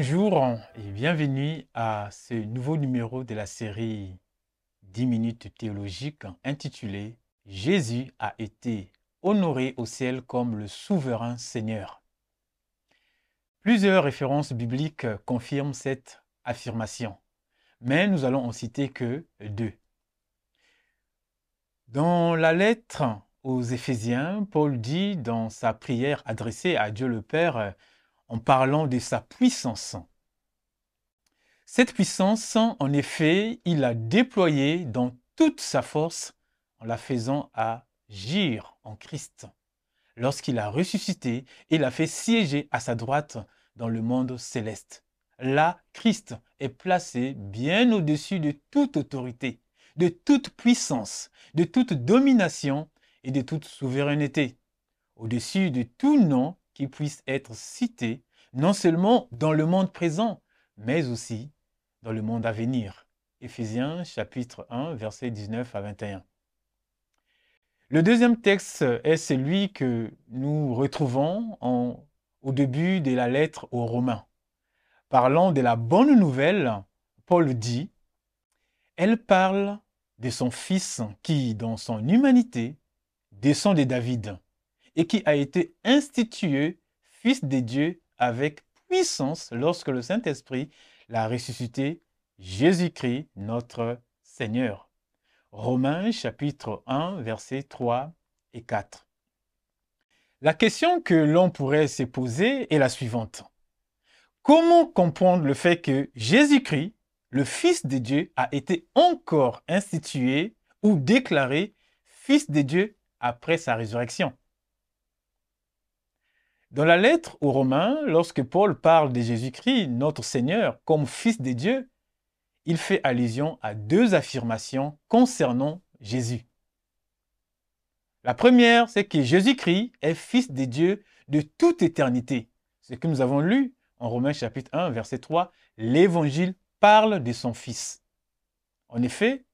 Bonjour et bienvenue à ce nouveau numéro de la série 10 minutes théologiques intitulée « Jésus a été honoré au ciel comme le souverain Seigneur ». Plusieurs références bibliques confirment cette affirmation, mais nous allons en citer que deux. Dans la lettre aux Éphésiens, Paul dit dans sa prière adressée à Dieu le Père en parlant de sa puissance. Cette puissance, en effet, il l'a déployée dans toute sa force en la faisant agir en Christ. Lorsqu'il a ressuscité et l'a fait siéger à sa droite dans le monde céleste. Là, Christ est placé bien au-dessus de toute autorité, de toute puissance, de toute domination et de toute souveraineté. Au-dessus de tout nom qui puisse être cité, non seulement dans le monde présent, mais aussi dans le monde à venir. Éphésiens chapitre 1, versets 19 à 21. Le deuxième texte est celui que nous retrouvons au début de la lettre aux Romains. Parlant de la bonne nouvelle, Paul dit « Elle parle de son Fils qui, dans son humanité, descend de David et qui a été institué Fils de Dieu avec puissance lorsque le Saint-Esprit l'a ressuscité, Jésus-Christ, notre Seigneur. » Romains chapitre 1, versets 3 et 4. La question que l'on pourrait se poser est la suivante. Comment comprendre le fait que Jésus-Christ, le Fils de Dieu, a été encore institué ou déclaré Fils de Dieu après sa résurrection? Dans la lettre aux Romains, lorsque Paul parle de Jésus-Christ, notre Seigneur, comme Fils de Dieu, il fait allusion à deux affirmations concernant Jésus. La première, c'est que Jésus-Christ est Fils de Dieu de toute éternité. Ce que nous avons lu en Romains chapitre 1, verset 3, l'Évangile parle de son Fils. En effet,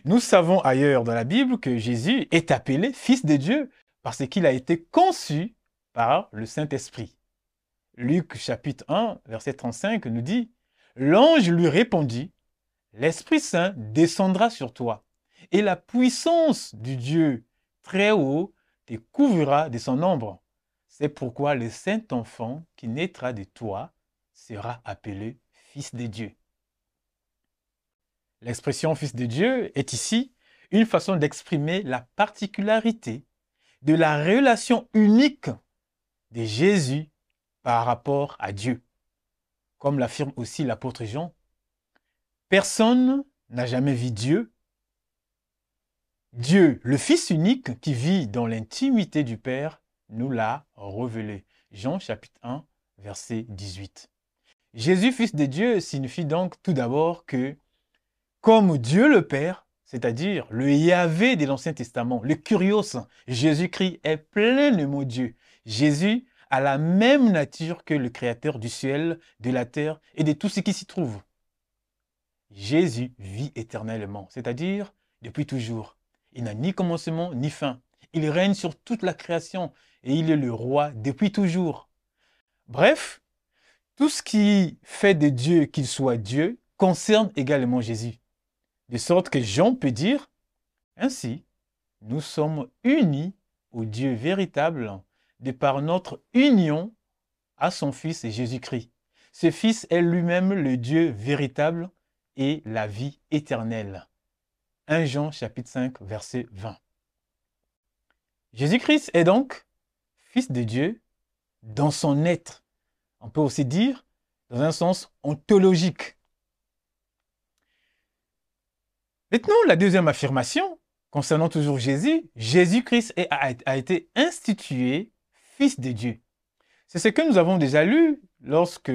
nous savons ailleurs dans la Bible que Jésus est appelé Fils de Dieu parce qu'il a été conçu par le Saint-Esprit. Luc chapitre 1, verset 35 nous dit « L'ange lui répondit, l'Esprit Saint descendra sur toi, et la puissance du Dieu très haut te couvrira de son ombre. C'est pourquoi le Saint-Enfant qui naîtra de toi sera appelé Fils de Dieu. » L'expression Fils de Dieu est ici une façon d'exprimer la particularité de la relation unique de Jésus par rapport à Dieu. Comme l'affirme aussi l'apôtre Jean, personne n'a jamais vu Dieu. Dieu, le Fils unique qui vit dans l'intimité du Père, nous l'a révélé. Jean chapitre 1, verset 18. Jésus, Fils de Dieu, signifie donc tout d'abord que, comme Dieu le Père, c'est-à-dire le Yahvé de l'Ancien Testament, le Kyrios, Jésus-Christ est pleinement Dieu. Jésus a la même nature que le Créateur du ciel, de la terre et de tout ce qui s'y trouve. Jésus vit éternellement, c'est-à-dire depuis toujours. Il n'a ni commencement ni fin. Il règne sur toute la création et il est le roi depuis toujours. Bref, tout ce qui fait de Dieu qu'il soit Dieu concerne également Jésus. De sorte que Jean peut dire, ainsi, nous sommes unis au Dieu véritable de par notre union à son Fils Jésus-Christ. Ce Fils est lui-même le Dieu véritable et la vie éternelle. 1 Jean chapitre 5, verset 20. Jésus-Christ est donc Fils de Dieu dans son être. On peut aussi dire dans un sens ontologique. Maintenant, la deuxième affirmation, concernant toujours Jésus, Jésus-Christ a été institué Fils de Dieu. C'est ce que nous avons déjà lu lorsque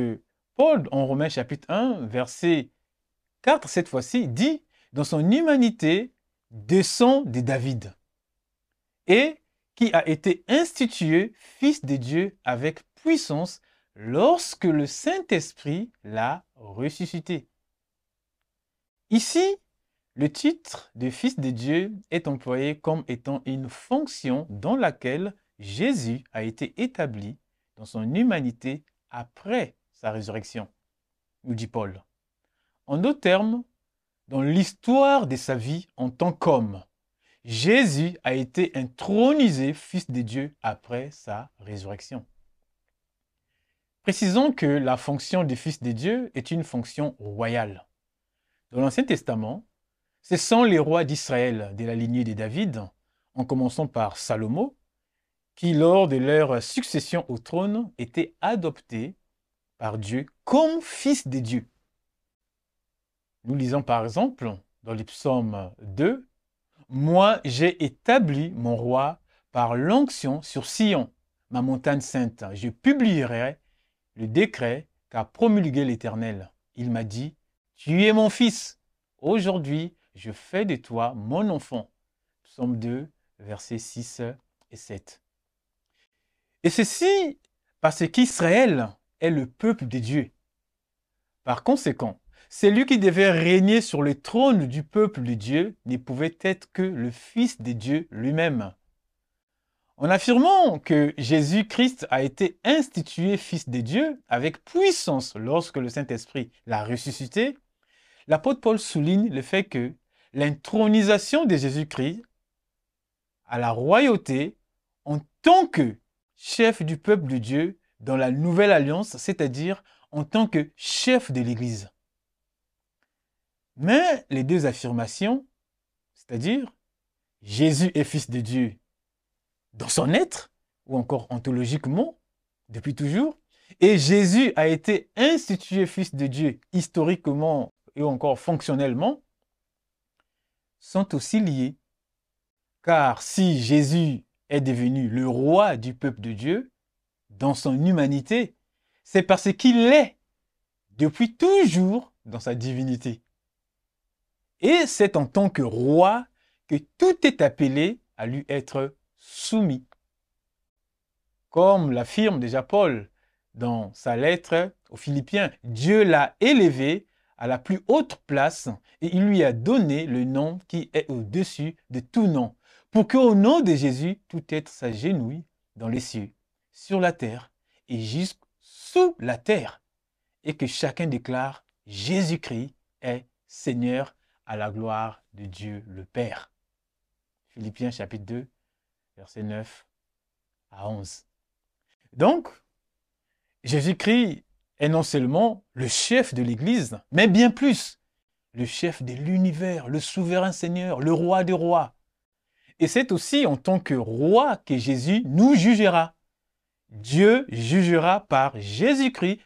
Paul, en Romains chapitre 1, verset 4, cette fois-ci, dit « Dans son humanité, descend de David » et qui a été institué Fils de Dieu avec puissance lorsque le Saint-Esprit l'a ressuscité. Ici, le titre de Fils de Dieu est employé comme étant une fonction dans laquelle Jésus a été établi dans son humanité après sa résurrection. nous dit Paul. En d'autres termes, dans l'histoire de sa vie en tant qu'homme, Jésus a été intronisé fils de Dieu après sa résurrection. Précisons que la fonction du fils de Dieu est une fonction royale. Dans l'Ancien Testament, ce sont les rois d'Israël de la lignée de David, en commençant par Salomon, qui lors de leur succession au trône étaient adoptés par Dieu comme fils de Dieu. Nous lisons par exemple dans le psaume 2, « Moi j'ai établi mon roi par l'onction sur Sion, ma montagne sainte. Je publierai le décret qu'a promulgué l'Éternel. Il m'a dit, tu es mon fils. Aujourd'hui, je fais de toi mon enfant. » Psaume 2, versets 6 et 7. Et ceci parce qu'Israël est le peuple de Dieu. Par conséquent, celui qui devait régner sur le trône du peuple de Dieu ne pouvait être que le Fils de Dieu lui-même. En affirmant que Jésus-Christ a été institué Fils de Dieu avec puissance lorsque le Saint-Esprit l'a ressuscité, l'apôtre Paul souligne le fait que l'intronisation de Jésus-Christ à la royauté en tant que chef du peuple de Dieu dans la nouvelle alliance, c'est-à-dire en tant que chef de l'Église. Mais les deux affirmations, c'est-à-dire Jésus est Fils de Dieu dans son être, ou encore ontologiquement, depuis toujours, et Jésus a été institué Fils de Dieu historiquement et encore fonctionnellement, sont aussi liés. Car si Jésus est devenu le roi du peuple de Dieu, dans son humanité, c'est parce qu'il est depuis toujours dans sa divinité. Et c'est en tant que roi que tout est appelé à lui être soumis. Comme l'affirme déjà Paul dans sa lettre aux Philippiens, Dieu l'a élevé à la plus haute place et il lui a donné le nom qui est au-dessus de tout nom, pour qu'au nom de Jésus, tout être s'agenouille dans les cieux, sur la terre et jusqu'sous la terre, et que chacun déclare Jésus-Christ est Seigneur à la gloire de Dieu le Père. Philippiens chapitre 2, versets 9 à 11. Donc, Jésus-Christ est non seulement le chef de l'Église, mais bien plus, le chef de l'univers, le souverain Seigneur, le roi des rois. Et c'est aussi en tant que roi que Jésus nous jugera. Dieu jugera par Jésus-Christ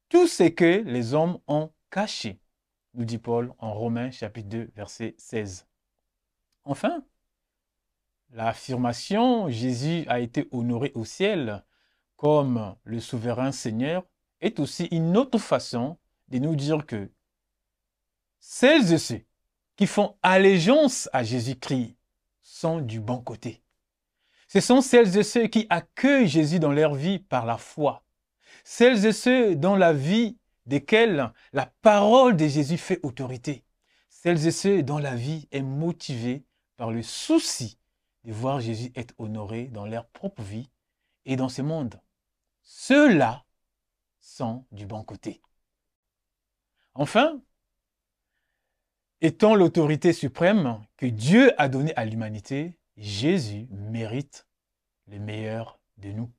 tout ce que les hommes ont caché, nous dit Paul en Romains chapitre 2, verset 16. Enfin, l'affirmation « Jésus a été honoré au ciel » comme le souverain Seigneur est aussi une autre façon de nous dire que celles et ceux qui font allégeance à Jésus-Christ sont du bon côté. Ce sont celles et ceux qui accueillent Jésus dans leur vie par la foi. Celles et ceux dans la vie desquels la parole de Jésus fait autorité. Celles et ceux dont la vie est motivée par le souci de voir Jésus être honoré dans leur propre vie et dans ce monde. Ceux-là sont du bon côté. Enfin, étant l'autorité suprême que Dieu a donnée à l'humanité, Jésus mérite le meilleur de nous.